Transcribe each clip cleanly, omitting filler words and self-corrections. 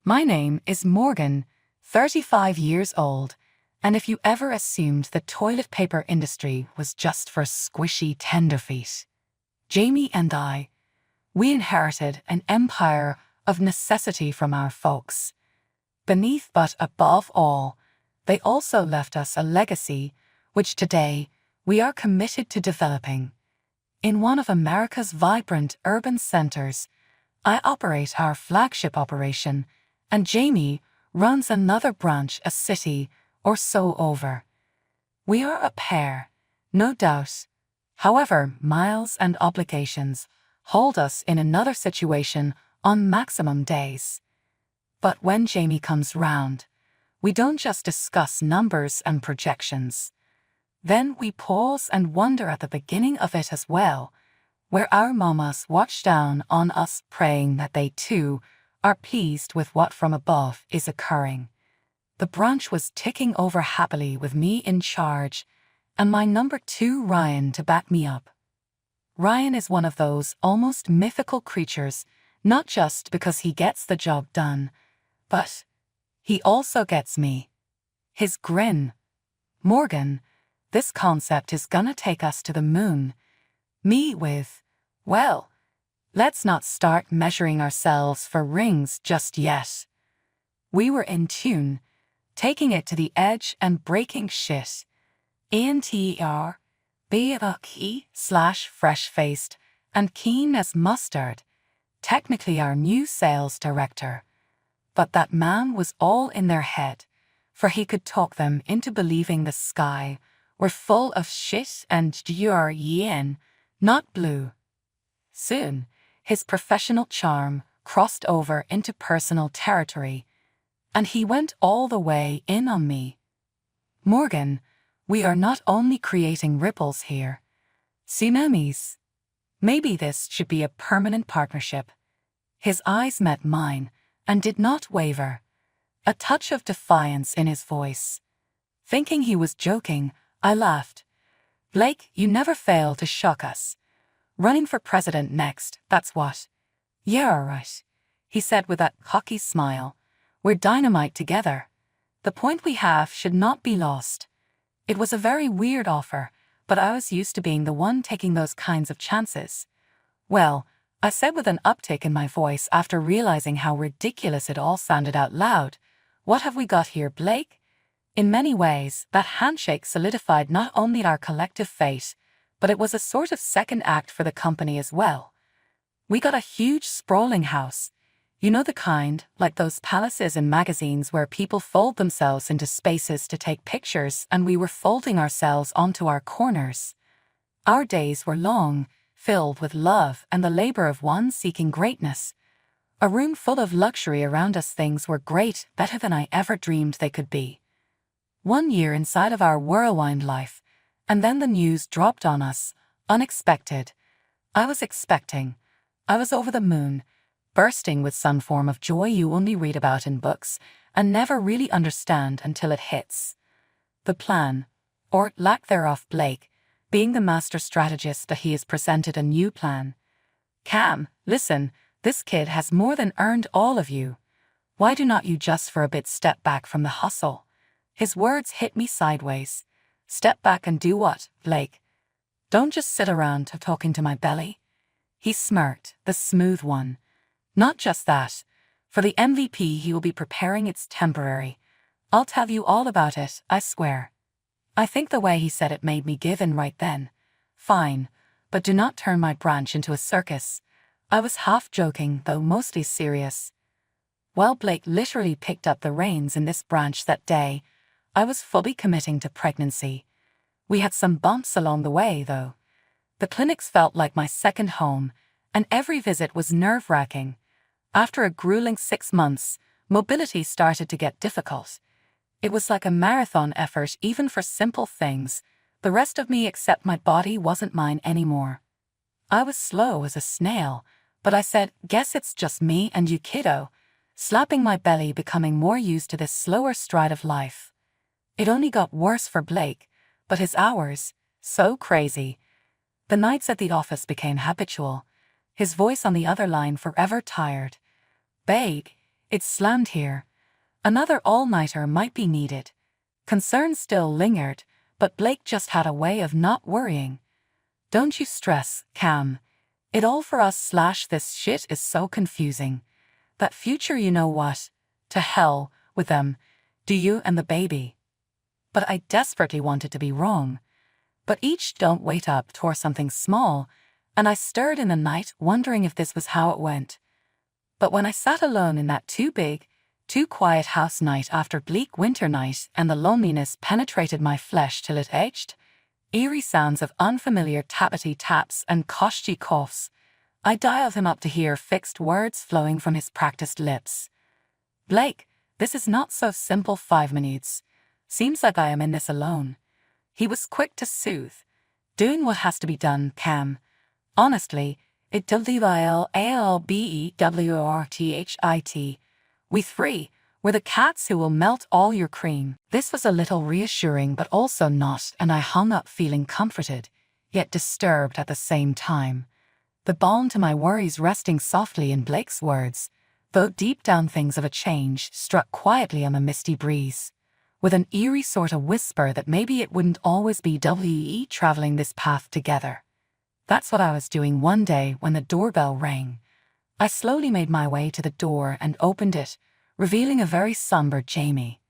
My name is Morgan, 35 years old, and if you ever assumed the toilet paper industry was just for squishy tenderfeet, Jamie and we inherited an empire of necessity from our folks. Beneath but above all, they also left us a legacy which today we are committed to developing. In one of America's vibrant urban centers, I operate our flagship operation, and Jamie runs another branch a city or so over. We are a pair, no doubt. However, miles and obligations hold us in another situation on maximum days. But when Jamie comes round, we don't just discuss numbers and projections. Then we pause and wonder at the beginning of it as well, where our mamas watch down on us praying that they too are pleased with what from above is occurring. The branch was ticking over happily with me in charge, and my number 2 Ryan to back me up. Ryan is one of those almost mythical creatures, not just because he gets the job done, but he also gets me. His grin. Morgan, this concept is gonna take us to the moon. Me with, well, let's not start measuring ourselves for rings just yet. We were in tune, taking it to the edge and breaking shit. ENTR, B/fresh-faced and keen as mustard, technically our new sales director. But that man was all in their head, for he could talk them into believing the sky were full of shit and yen, not blue. Soon, his professional charm crossed over into personal territory, and he went all the way in on me. Morgan, we are not only creating ripples here. Tsunamis. Maybe this should be a permanent partnership. His eyes met mine and did not waver, a touch of defiance in his voice. Thinking he was joking, I laughed. Blake, you never fail to shock us. Running for president next, that's what. Yeah, right, he said with that cocky smile. We're dynamite together. The point we have should not be lost. It was a very weird offer, but I was used to being the one taking those kinds of chances. Well, I said with an uptick in my voice after realizing how ridiculous it all sounded out loud, what have we got here, Blake? In many ways, that handshake solidified not only our collective fate, but it was a sort of second act for the company as well. We got a huge sprawling house. You know the kind, like those palaces in magazines where people fold themselves into spaces to take pictures, and we were folding ourselves onto our corners. Our days were long, filled with love and the labor of one seeking greatness. A room full of luxury around us. Things were great, better than I ever dreamed they could be. 1 year inside of our whirlwind life, and then the news dropped on us, unexpected. I was expecting. I was over the moon, bursting with some form of joy you only read about in books and never really understand until it hits. The plan, or lack thereof, Blake, being the master strategist that he has presented a new plan. Cam, listen, this kid has more than earned all of you. Why do not you just for a bit step back from the hustle? His words hit me sideways. Step back and do what, Blake? Don't just sit around talking to my belly. He smirked, the smooth one. Not just that. For the MVP he will be preparing, it's temporary. I'll tell you all about it, I swear. I think the way he said it made me give in right then. Fine, but do not turn my branch into a circus. I was half joking, though mostly serious. While Blake literally picked up the reins in this branch that day, I was fully committing to pregnancy. We had some bumps along the way, though. The clinics felt like my second home, and every visit was nerve-wracking. After a grueling 6 months, mobility started to get difficult. It was like a marathon effort even for simple things. The rest of me except my body wasn't mine anymore. I was slow as a snail, but I said, guess it's just me and you, kiddo, slapping my belly, becoming more used to this slower stride of life. It only got worse for Blake, but his hours, so crazy. The nights at the office became habitual, his voice on the other line forever tired. Babe, It's slammed here. Another all-nighter might be needed. Concern still lingered, but Blake just had a way of not worrying. Don't you stress, Cam. It all for us / this shit is so confusing. That future you know what? To hell with them. Do you and the baby. But I desperately wanted to be wrong. But each don't wait up tore something small, and I stirred in the night wondering if this was how it went. But when I sat alone in that too big, too quiet house night after bleak winter night and the loneliness penetrated my flesh till it ached, eerie sounds of unfamiliar tappity taps and koshti coughs, I dialed him up to hear fixed words flowing from his practiced lips. Blake, this is not so simple 5 minutes. Seems like I am in this alone. He was quick to soothe. Doing what has to be done, Cam. Honestly, it WILALBEWORTHIT. We 3, we're the cats who will melt all your cream. This was a little reassuring but also not, and I hung up feeling comforted, yet disturbed at the same time. The balm to my worries resting softly in Blake's words, though deep down things of a change struck quietly on the misty breeze, with an eerie sort of whisper that maybe it wouldn't always be WE traveling this path together. That's what I was doing one day when the doorbell rang. I slowly made my way to the door and opened it, revealing a very somber Jamie.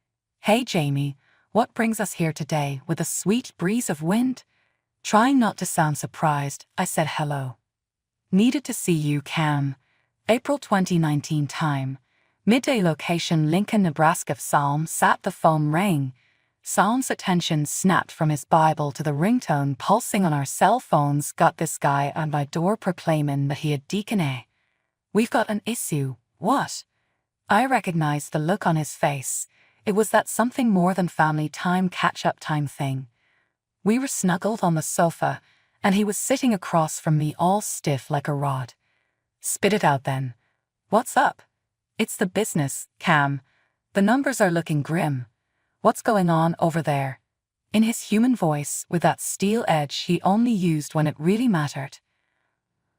Hey Jamie, what brings us here today with a sweet breeze of wind? Trying not to sound surprised, I said hello. Needed to see you, Cam. April 2019 time. Midday location Lincoln, Nebraska. Psalm sat the phone rang. Psalm's attention snapped from his Bible to the ringtone pulsing on our cell phones. Got this guy on my door proclaiming that he had deacon. We've got an issue. What? I recognized the look on his face. It was that something more than family time catch-up time thing. We were snuggled on the sofa, and he was sitting across from me all stiff like a rod. Spit it out then. What's up? It's the business, Cam. The numbers are looking grim. What's going on over there? In his human voice, with that steel edge he only used when it really mattered.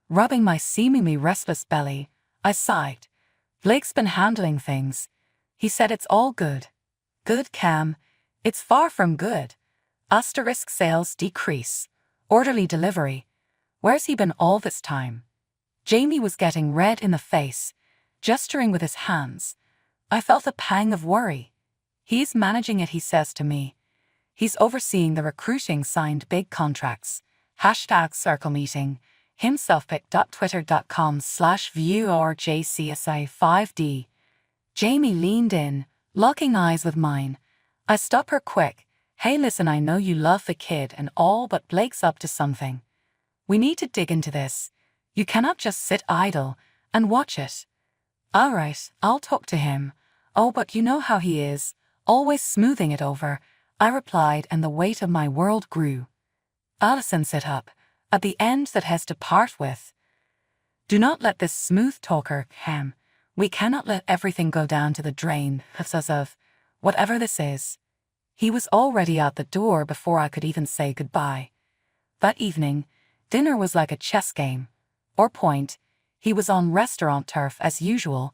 Rubbing my seemingly restless belly, I sighed. Blake's been handling things. He said it's all good. Good, Cam. It's far from good. Asterisk sales decrease. Orderly delivery. Where's he been all this time? Jamie was getting red in the face, gesturing with his hands. I felt a pang of worry. He's managing it, he says to me. He's overseeing the recruiting, signed big contracts. #circle meeting. himselfpic.twitter.com/viewerjcsi5d. Jamie leaned in, locking eyes with mine. I stopped her quick. Hey listen, I know you love the kid and all, but Blake's up to something. We need to dig into this. You cannot just sit idle and watch it. All right, I'll talk to him. Oh, but you know how he is, always smoothing it over, I replied, and the weight of my world grew. Allison sit up, at the end that has to part with. Do not let this smooth talker, Cam. We cannot let everything go down to the drain, because of whatever this is. He was already out the door before I could even say goodbye. That evening, dinner was like a chess game. Or point, he was on restaurant turf as usual.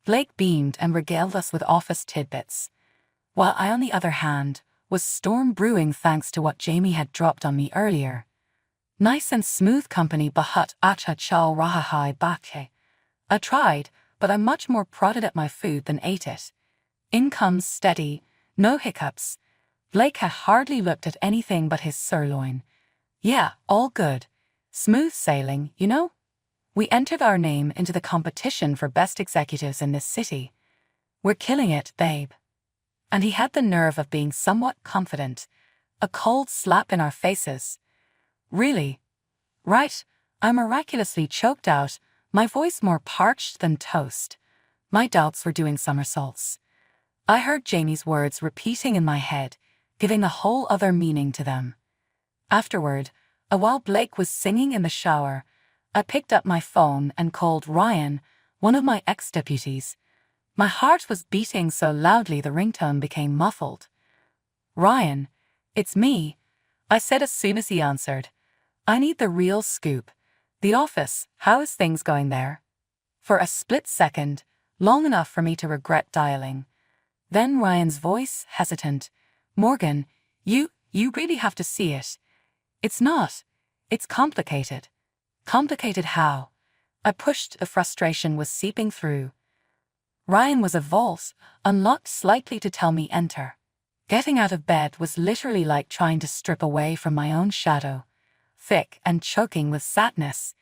Blake beamed and regaled us with office tidbits, while I, on the other hand, was storm brewing thanks to what Jamie had dropped on me earlier. Nice and smooth company, bahut acha chal rahahai bakhe. I tried, but I'm much more prodded at my food than ate it. Incomes steady, no hiccups. Blake had hardly looked at anything but his sirloin. Yeah, all good. Smooth sailing, you know? We entered our name into the competition for best executives in this city. We're killing it, babe. And he had the nerve of being somewhat confident, a cold slap in our faces. Really? Right, I miraculously choked out, my voice more parched than toast. My doubts were doing somersaults. I heard Jamie's words repeating in my head, giving a whole other meaning to them. Afterward, while Blake was singing in the shower, I picked up my phone and called Ryan, one of my ex-deputies. My heart was beating so loudly the ringtone became muffled. Ryan, it's me, I said as soon as he answered. I need the real scoop. The office, how is things going there? For a split second, long enough for me to regret dialing. Then Ryan's voice, hesitant. "Morgan, you really have to see it. It's not. It's complicated." "Complicated how?" I pushed. The frustration was seeping through. Ryan was a vault, unlocked slightly to tell me enter. Getting out of bed was literally like trying to strip away from my own shadow, thick and choking with sadness.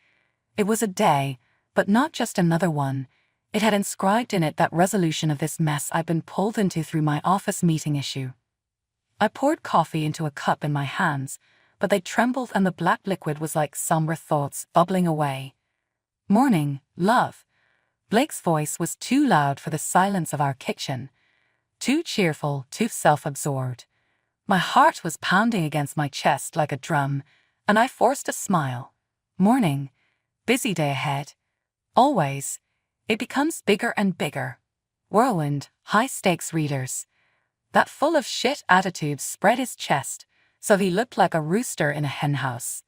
It was a day, but not just another one. It had inscribed in it that resolution of this mess I'd been pulled into through my office meeting issue. I poured coffee into a cup in my hands, but they trembled and the black liquid was like somber thoughts bubbling away. "Morning, love." Blake's voice was too loud for the silence of our kitchen. Too cheerful, too self-absorbed. My heart was pounding against my chest like a drum, and I forced a smile. "Morning. Busy day ahead. Always. It becomes bigger and bigger. Whirlwind, high-stakes readers." That full of shit attitude spread his chest, so he looked like a rooster in a henhouse.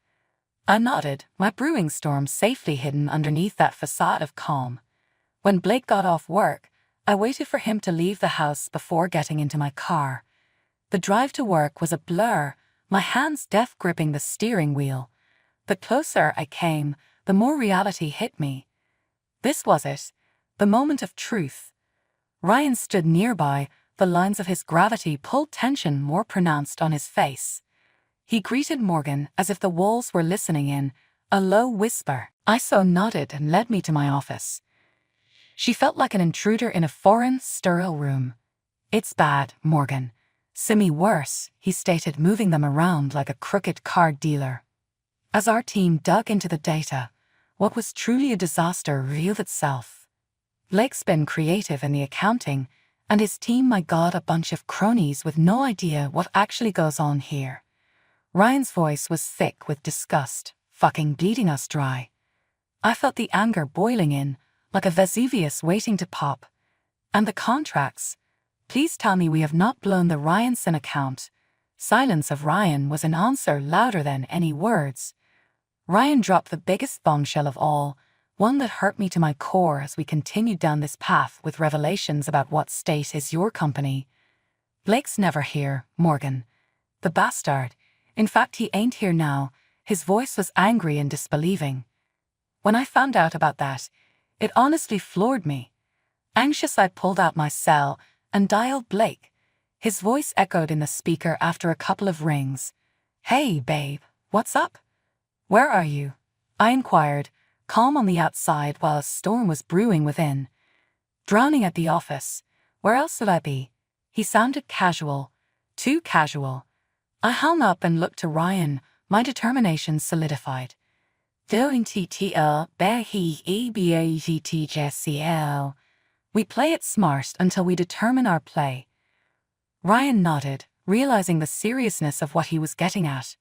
I nodded, my brewing storm safely hidden underneath that facade of calm. When Blake got off work, I waited for him to leave the house before getting into my car. The drive to work was a blur, my hands death-gripping the steering wheel. The closer I came, the more reality hit me. This was it, the moment of truth. Ryan stood nearby, the lines of his gravity pulled tension more pronounced on his face. He greeted Morgan as if the walls were listening in, a low whisper. I so nodded and led me to my office. She felt like an intruder in a foreign, sterile room. "It's bad, Morgan. Simi worse," he stated, moving them around like a crooked card dealer. As our team dug into the data, what was truly a disaster revealed itself. Blake's been creative in the accounting, and his team, my god, a bunch of cronies with no idea what actually goes on here. Ryan's voice was thick with disgust, fucking bleeding us dry. I felt the anger boiling in, like a Vesuvius waiting to pop. And the contracts? Please tell me we have not blown the Ryanson account. Silence of Ryan was an answer louder than any words. Ryan dropped the biggest bombshell of all, one that hurt me to my core as we continued down this path with revelations about what state is your company. "Blake's never here, Morgan. The bastard. In fact, he ain't here now." His voice was angry and disbelieving. When I found out about that, it honestly floored me. Anxious, I pulled out my cell and dialed Blake. His voice echoed in the speaker after a couple of rings. "Hey, babe, what's up? Where are you?" I inquired, calm on the outside while a storm was brewing within. "Drowning at the office. Where else would I be?" He sounded casual, too casual. I hung up and looked to Ryan, my determination solidified. We play it smart until we determine our play. Ryan nodded, realizing the seriousness of what he was getting at.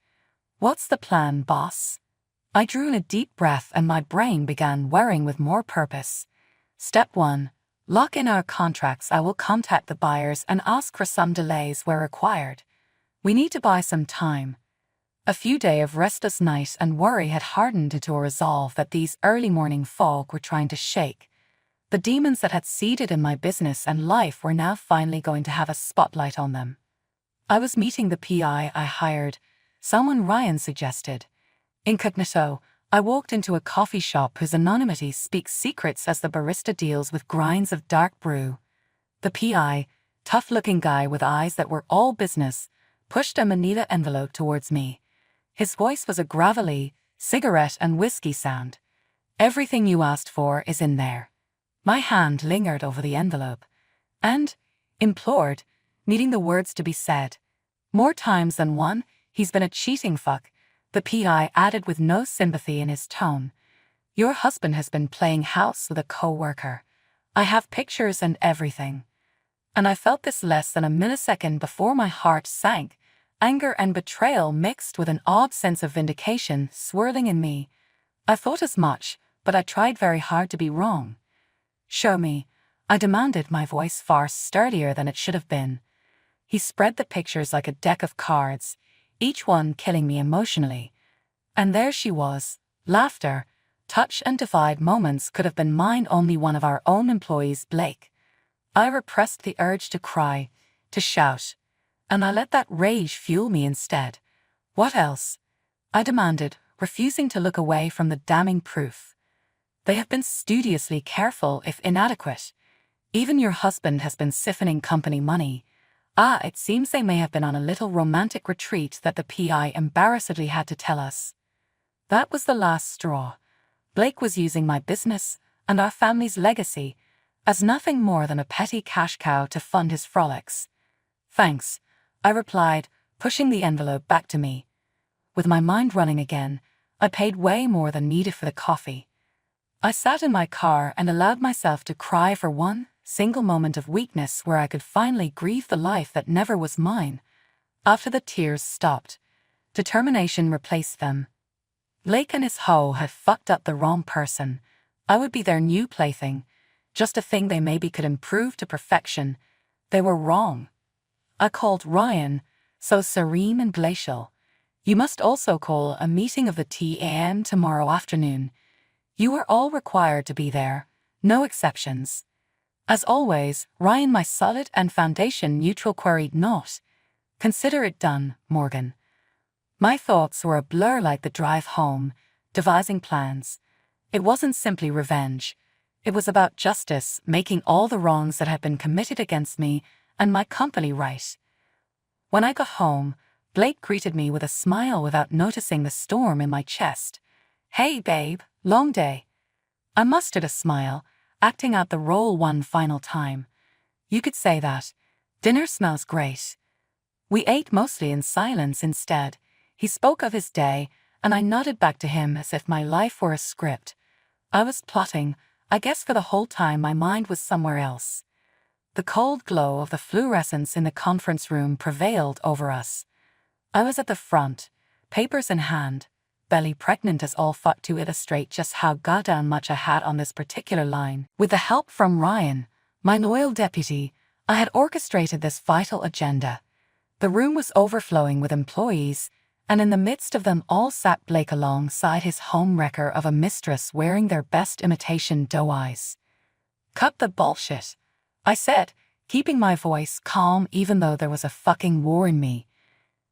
"What's the plan, boss?" I drew in a deep breath and my brain began whirring with more purpose. Step 1. Lock in our contracts. I will contact the buyers and ask for some delays where required. We need to buy some time. A few days of restless night and worry had hardened into a resolve that these early morning fog were trying to shake. The demons that had seeded in my business and life were now finally going to have a spotlight on them. I was meeting the PI I hired, someone Ryan suggested. Incognito, I walked into a coffee shop whose anonymity speaks secrets as the barista deals with grinds of dark brew. The PI, tough-looking guy with eyes that were all business, pushed a manila envelope towards me. His voice was a gravelly, cigarette and whiskey sound. "Everything you asked for is in there." My hand lingered over the envelope, and implored, needing the words to be said. "More times than one, he's been a cheating fuck," the PI added with no sympathy in his tone. "Your husband has been playing house with a co-worker. I have pictures and everything." And I felt this less than a millisecond before my heart sank, anger and betrayal mixed with an odd sense of vindication swirling in me. I thought as much, but I tried very hard to be wrong. "Show me," I demanded, my voice far sturdier than it should have been. He spread the pictures like a deck of cards, each one killing me emotionally. And there she was, laughter, touch and divide moments could have been mine, only one of our own employees, Blake. I repressed the urge to cry, to shout, and I let that rage fuel me instead. What else? I demanded, refusing to look away from the damning proof. They have been studiously careful, if inadequate. Even your husband has been siphoning company money. It seems they may have been on a little romantic retreat that the PI embarrassedly had to tell us. That was the last straw. Blake was using my business and our family's legacy as nothing more than a petty cash cow to fund his frolics. Thanks, I replied, pushing the envelope back to me. With my mind running again, I paid way more than needed for the coffee. I sat in my car and allowed myself to cry for one single moment of weakness where I could finally grieve the life that never was mine. After the tears stopped, determination replaced them. Blake and his hoe had fucked up the wrong person. I would be their new plaything, just a thing they maybe could improve to perfection. They were wrong. I called Ryan, so serene and glacial. You must also call a meeting of the TAM tomorrow afternoon. You are all required to be there, no exceptions. As always, Ryan, my solid and foundation neutral, queried not. Consider it done, Morgan. My thoughts were a blur like the drive home, devising plans. It wasn't simply revenge. It was about justice, making all the wrongs that had been committed against me and my company right. When I got home, Blake greeted me with a smile without noticing the storm in my chest. Hey, babe, long day. I mustered a smile, acting out the role one final time. You could say that. Dinner smells great. We ate mostly in silence instead. He spoke of his day, and I nodded back to him as if my life were a script. I was plotting, I guess for the whole time my mind was somewhere else. The cold glow of the fluorescents in the conference room prevailed over us. I was at the front, papers in hand, belly pregnant as all fuck to illustrate just how goddamn much I had on this particular line. With the help from Ryan, my loyal deputy, I had orchestrated this vital agenda. The room was overflowing with employees, and in the midst of them all sat Blake alongside his homewrecker of a mistress wearing their best imitation doe eyes. Cut the bullshit, I said, keeping my voice calm even though there was a fucking war in me.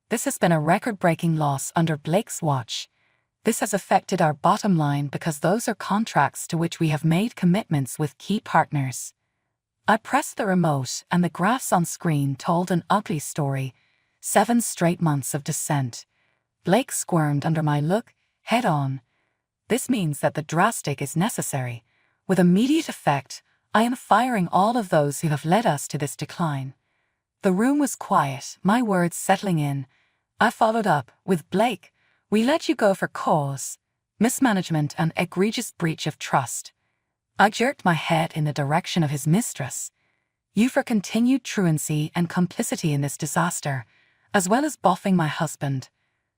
This has been a record-breaking loss under Blake's watch. This has affected our bottom line because those are contracts to which we have made commitments with key partners. I pressed the remote and the graphs on screen told an ugly story. 7 straight months of descent. Blake squirmed under my look, head on. This means that the drastic is necessary. With immediate effect, I am firing all of those who have led us to this decline. The room was quiet, my words settling in. I followed up, with Blake, we let you go for cause, mismanagement and egregious breach of trust. I jerked my head in the direction of his mistress. You for continued truancy and complicity in this disaster, as well as boffing my husband.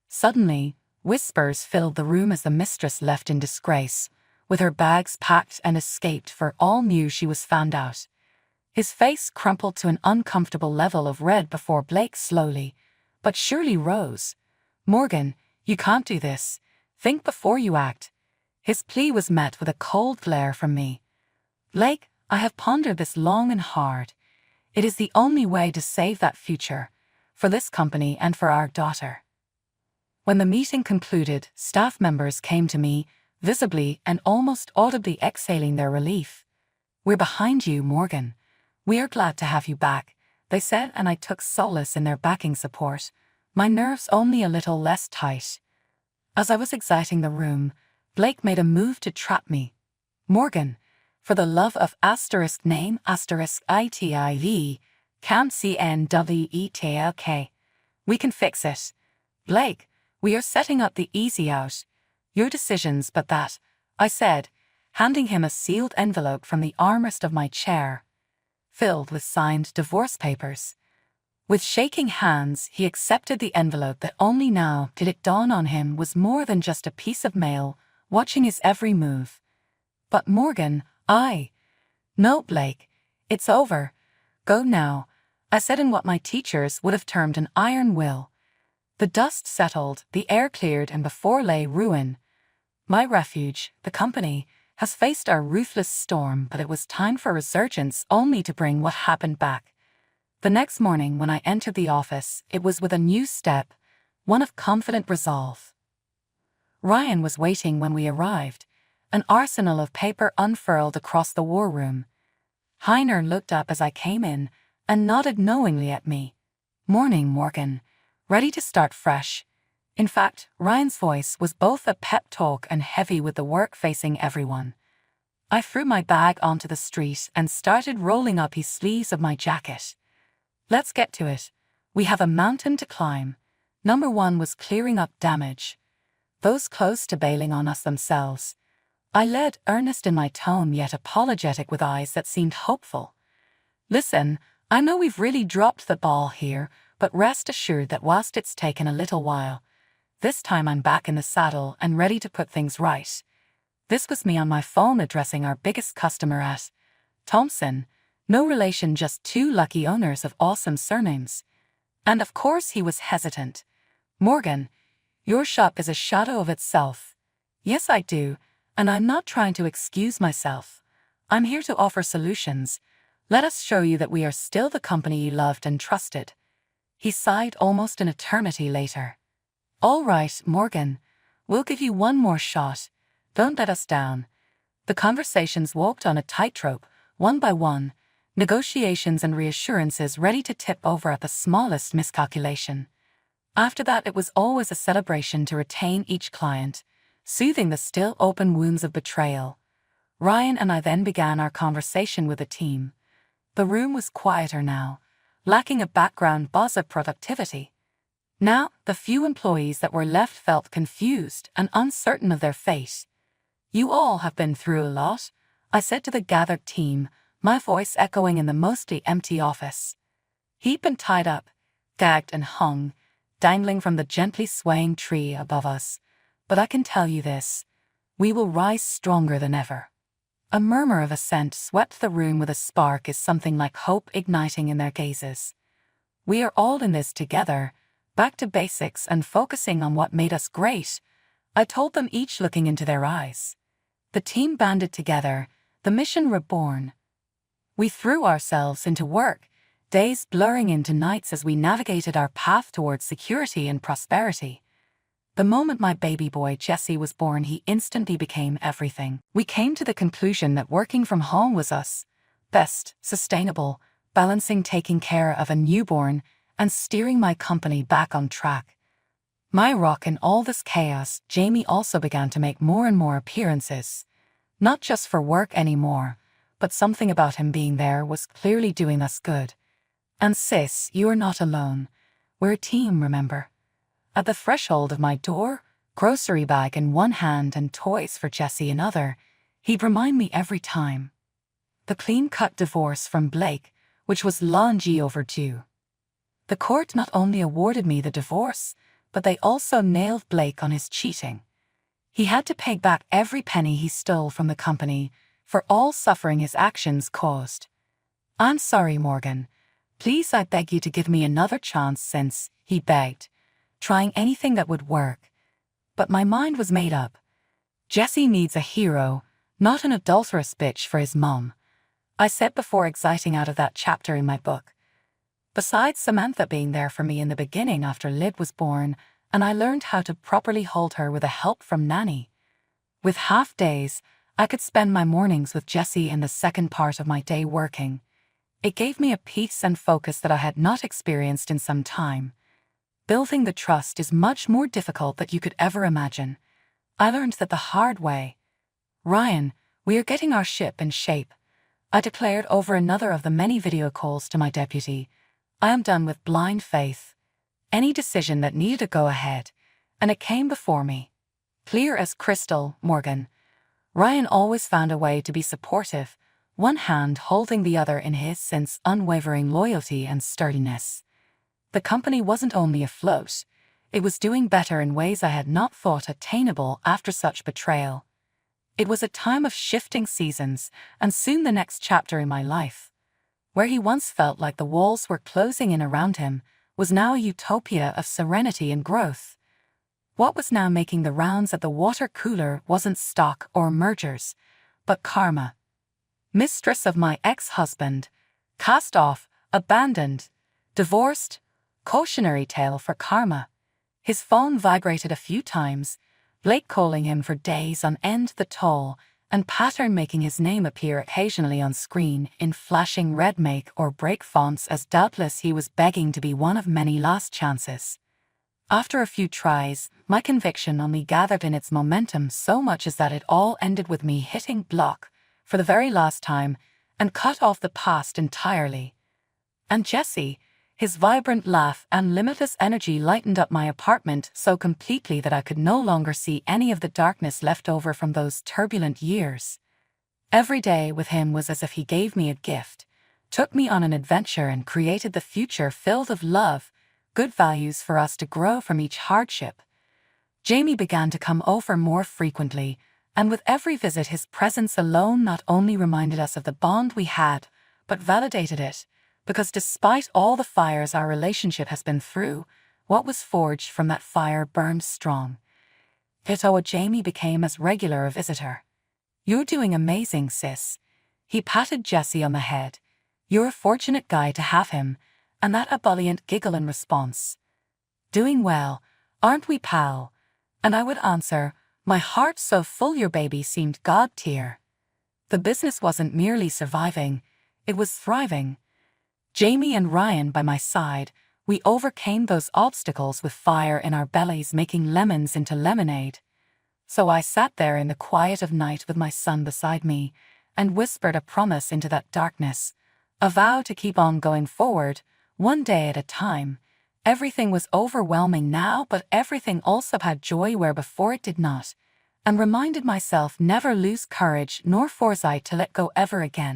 Suddenly, whispers filled the room as the mistress left in disgrace, with her bags packed and escaped, for all knew she was found out. His face crumpled to an uncomfortable level of red before Blake slowly, but surely rose. Morgan, you can't do this. Think before you act. His plea was met with a cold glare from me. Blake, I have pondered this long and hard. It is the only way to save that future, for this company and for our daughter. When the meeting concluded, staff members came to me, visibly and almost audibly exhaling their relief. We're behind you, Morgan. We are glad to have you back, they said, and I took solace in their backing support, my nerves only a little less tight. As I was exiting the room, Blake made a move to trap me. Morgan, for the love of name *ITIV, can't CNWETLK. We can fix it. Blake, we are setting up the easy out. Your decisions, but that, I said, handing him a sealed envelope from the armrest of my chair, filled with signed divorce papers. With shaking hands, he accepted the envelope that only now did it dawn on him was more than just a piece of mail, watching his every move. But Morgan, No, Blake, it's over. Go now, I said in what my teachers would have termed an iron will. The dust settled, the air cleared, and before lay ruin. My refuge, the company, has faced our ruthless storm, but it was time for resurgence only to bring what happened back. The next morning when I entered the office, it was with a new step, one of confident resolve. Ryan was waiting when we arrived, an arsenal of paper unfurled across the war room. Heiner looked up as I came in and nodded knowingly at me. "Morning, Morgan. Ready to start fresh?" In fact, Ryan's voice was both a pep talk and heavy with the work facing everyone. I threw my bag onto the street and started rolling up his sleeves of my jacket. "Let's get to it. We have a mountain to climb." Number one was clearing up damage. Those close to bailing on us themselves. I led, earnest in my tone yet apologetic with eyes that seemed hopeful. "Listen, I know we've really dropped the ball here, but rest assured that whilst it's taken a little while, this time I'm back in the saddle and ready to put things right." This was me on my phone addressing our biggest customer at Thompson, no relation, just two lucky owners of awesome surnames. And of course he was hesitant. "Morgan, your shop is a shadow of itself." "Yes, I do, and I'm not trying to excuse myself. I'm here to offer solutions. Let us show you that we are still the company you loved and trusted." He sighed almost an eternity later. "All right, Morgan, we'll give you one more shot. Don't let us down." The conversations walked on a tightrope, one by one, negotiations and reassurances ready to tip over at the smallest miscalculation. After that, it was always a celebration to retain each client, soothing the still open wounds of betrayal. Ryan and I then began our conversation with the team. The room was quieter now, lacking a background buzz of productivity. Now, the few employees that were left felt confused and uncertain of their fate. "You all have been through a lot," I said to the gathered team, my voice echoing in the mostly empty office. He'd been tied up, gagged and hung, dangling from the gently swaying tree above us. "But I can tell you this, we will rise stronger than ever." A murmur of assent swept the room with a spark is something like hope igniting in their gazes. "We are all in this together, back to basics and focusing on what made us great," I told them, each looking into their eyes. The team banded together, the mission reborn. We threw ourselves into work, days blurring into nights as we navigated our path towards security and prosperity. The moment my baby boy Jesse was born, he instantly became everything. We came to the conclusion that working from home was us best, sustainable, balancing taking care of a newborn and steering my company back on track. My rock in all this chaos, Jamie also began to make more and more appearances. Not just for work anymore, but something about him being there was clearly doing us good. "And sis, you are not alone. We're a team, remember?" At the threshold of my door, grocery bag in one hand and toys for Jesse in other, he'd remind me every time. The clean-cut divorce from Blake, which was long overdue. The court not only awarded me the divorce, but they also nailed Blake on his cheating. He had to pay back every penny he stole from the company for all suffering his actions caused. "I'm sorry, Morgan. Please, I beg you to give me another chance since," he begged, trying anything that would work. But my mind was made up. Jesse needs a hero, not an adulterous bitch for his mom, I said before exiting out of that chapter in my book. Besides Samantha being there for me in the beginning after Lib was born, and I learned how to properly hold her with the help from Nanny. With half days, I could spend my mornings with Jesse and the second part of my day working. It gave me a peace and focus that I had not experienced in some time. Building the trust is much more difficult than you could ever imagine. I learned that the hard way. "Ryan, we are getting our ship in shape," I declared over another of the many video calls to my deputy. "I am done with blind faith. Any decision that needed to go ahead, and it came before me. Clear as crystal, Morgan." Ryan always found a way to be supportive, one hand holding the other in his since unwavering loyalty and sturdiness. The company wasn't only afloat, it was doing better in ways I had not thought attainable after such betrayal. It was a time of shifting seasons, and soon the next chapter in my life. Where he once felt like the walls were closing in around him was now a utopia of serenity and growth. What was now making the rounds at the water cooler wasn't stock or mergers, but karma. Mistress of my ex-husband, cast off, abandoned, divorced, cautionary tale for karma. His phone vibrated a few times, Blake calling him for days on end, the toll and pattern making his name appear occasionally on screen in flashing red make or break fonts, as doubtless he was begging to be one of many last chances. After a few tries, my conviction only gathered in its momentum so much as that it all ended with me hitting block for the very last time and cut off the past entirely. And Jesse, his vibrant laugh and limitless energy lightened up my apartment so completely that I could no longer see any of the darkness left over from those turbulent years. Every day with him was as if he gave me a gift, took me on an adventure and created the future filled of love, good values for us to grow from each hardship. Jamie began to come over more frequently, and with every visit his presence alone not only reminded us of the bond we had, but validated it, because despite all the fires our relationship has been through, what was forged from that fire burned strong. Jamie became as regular a visitor. "You're doing amazing, sis." He patted Jesse on the head. "You're a fortunate guy to have him," and that ebullient giggle in response. "Doing well, aren't we, pal?" And I would answer, "My heart so full your baby seemed God tier." The business wasn't merely surviving, it was thriving. Jamie and Ryan by my side, we overcame those obstacles with fire in our bellies, making lemons into lemonade. So I sat there in the quiet of night with my son beside me and whispered a promise into that darkness, a vow to keep on going forward, one day at a time. Everything was overwhelming now, but everything also had joy where before it did not, and reminded myself never lose courage nor foresight to let go ever again.